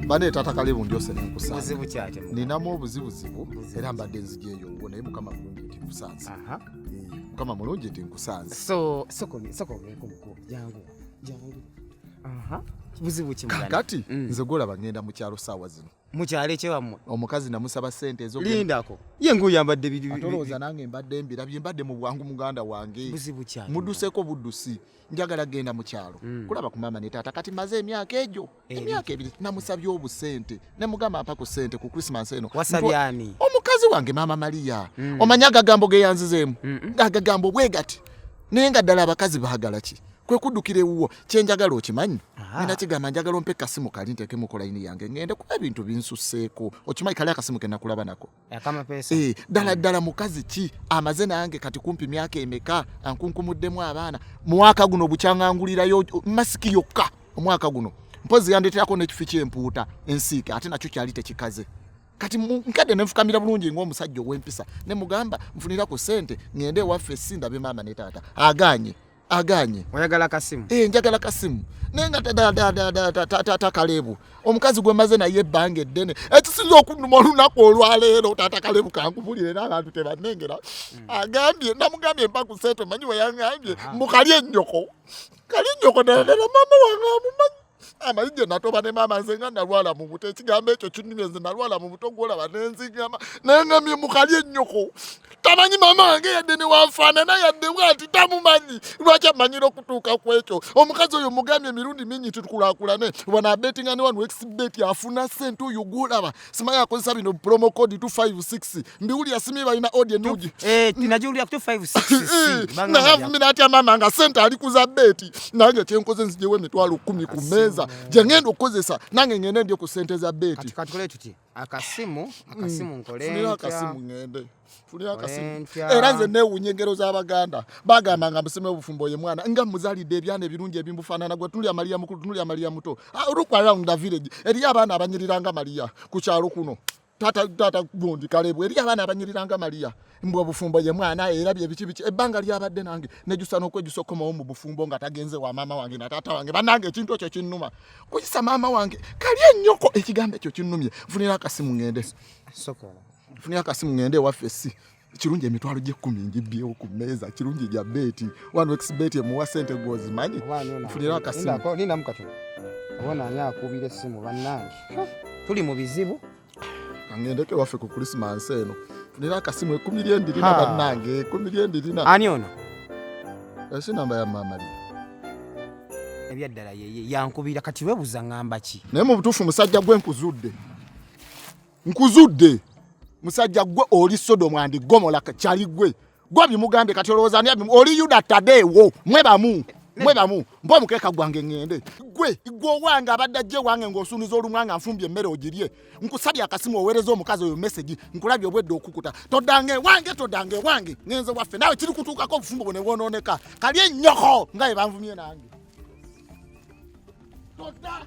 bane tata Kalebu ndyose nenkusanze. Buzibu kyate. Ninamu obuzibuzibu era mbadde nzijeyo ubwo naye mukama mulungi nti nkusanze. Mukama mulungi nti nkusanze. Soko nkumukuru jangu. Buzibu kimugana. Kati nze golaba ngenda mu kyalo saawa zino. Mu kyalo ekyewamwe. Omukazi namusaba sente ezo. Lindako. Ye nguyambadde bidi. Atolooza nange mbadde mbirabye mbadde mu bwangu muganda wange. Buzibu kyate. Mudduseko buddusi. Njagala genda mu kyalo. Kulaba ku mama ne taata kati maze emyaka egyo. Emyaka ebiri namusabye obusente. Ne mugamba ampa ku sente ku Christmas eno. Wasabyani. Omukazi wange mama Maria. Omanya gagambo ge yanzizeemu. Gagambo bwegati. Naye nga ddala abakazi baagala ki? Kwe kuddukire wuwo kyenjagala okimanyi. Nina kigamba njagala ompe kasimu kali nteekemu ku layini yange ngende kuba ebintu binsusseeko. Okimanyi kali akasimu ke nakulaba nako. Akama pesa. Ddala mukazi ki amaze nange kati kumpi myaka emeka ankunkumuddemu abaana. Mwaka guno bukyangangulirayo masiki yokka omwaka guno. Mpozi yandeterako n'ekifi ky'empuuta ensiike ate nakyo kyali tekikaze. Kati nkadde nenfukamira bulungi ng'omusajja ow'empisa ne mugamba nfunirako sente ngende ewaffe sindabe maama ne taata. Aganye. Oyagala kasimu? Njagala kasimu. Nenga tata Kalebu. Omukazi gwe maze naye ebbanga eddene. Ekisinza okunnuma olunaku olwaleero tata Kalebu kankubulire n'abantu tebannengera. Agambye namugambye mpa ku sente manyi we yangambye mukali ennyoko. Kali ennyoko ddala mama wange amumanyi. Amayinje natoba ne mama nze nga nalwala mu buto ekigambo ekyo kinnumye nze nalwala mu buto gwolaba n'enzigama nengamye mukali ennyoko. Tamanyi mama wange yadde ne wafaanana yadde bwati tamumanyi lwaki amanyira okutuuka ku ekyo. Omukazi oyo mugambye emirundi mingi tukulaakulane wana betinga ne wanu exbet afuna sente oyo gwolaba simanyi akozesa bino promo code 256 mbiwulira simi balina odie nugi tinajulia 256 navumira atya mama nga sente ali kuza beti nange kyenkoze nzijewo emitwalo 10 ku meza gye ngenda okukozesa nange ngende ndi ku sente za beti kati kole tuti akasimu nkole funira akasimu ngende funira akasimu era nze newunya engero z'Abaganda bagamba nga musime obufumbo ye mwana nga muzalidde ebyana ebirungi ebimbufaanana gwe tunulya Maria mukulu tunulya Maria muto look around the village eri abaana abanyiriranga Maria ku kyalo kuno tata gundi Kalebu eri abaana abanyiriranga Maria mbwa bufumbo ye mwana era bye biki ebbanga lyabadde nange nejusana okwejusa okomawo mu bufumbo nga tagenze wa mama wange na tata wange banange ekintu ekyo kinnuma kuyisa mama wange kali ennyoko ekigambo ekyo kinnumye funira akasimu ngende funira akasimu ngende waffe si kirungi emitwalo gye 10 ngibyewo ku meza kirungi gya beti wanu exbet muwa sente gozi manyi funira akasimu nina mukatu obona ani akubira essimu bannange tuli mu bizibu kangendeke waffe ku Christmas eno funira akasimu 10 ndina bannange 10 ndina ani ono esi namba ya mama ali ebyaddala yeye yankubira kati webuza ngamba ki naye mu butuufu musajja gwe nkuzudde musajja gwe oli Sodomu andi Gomora kyali gwe bimugambye kati olowooza ani oli Yuda Tadewo mwebamu mbo mukeka gwange ngende gwe wange abadde ajje wange ng'osuniza olumwanga nfumbye emmere ogirye nkusabye akasimu oweereza omukazi oyo message nkulabye obwedde okukuta toddange wange ngenze waffe nawe kiri kutuukako obufumbo bwe ne bwonooneka kali ennyoko nga bye banvumye nange todda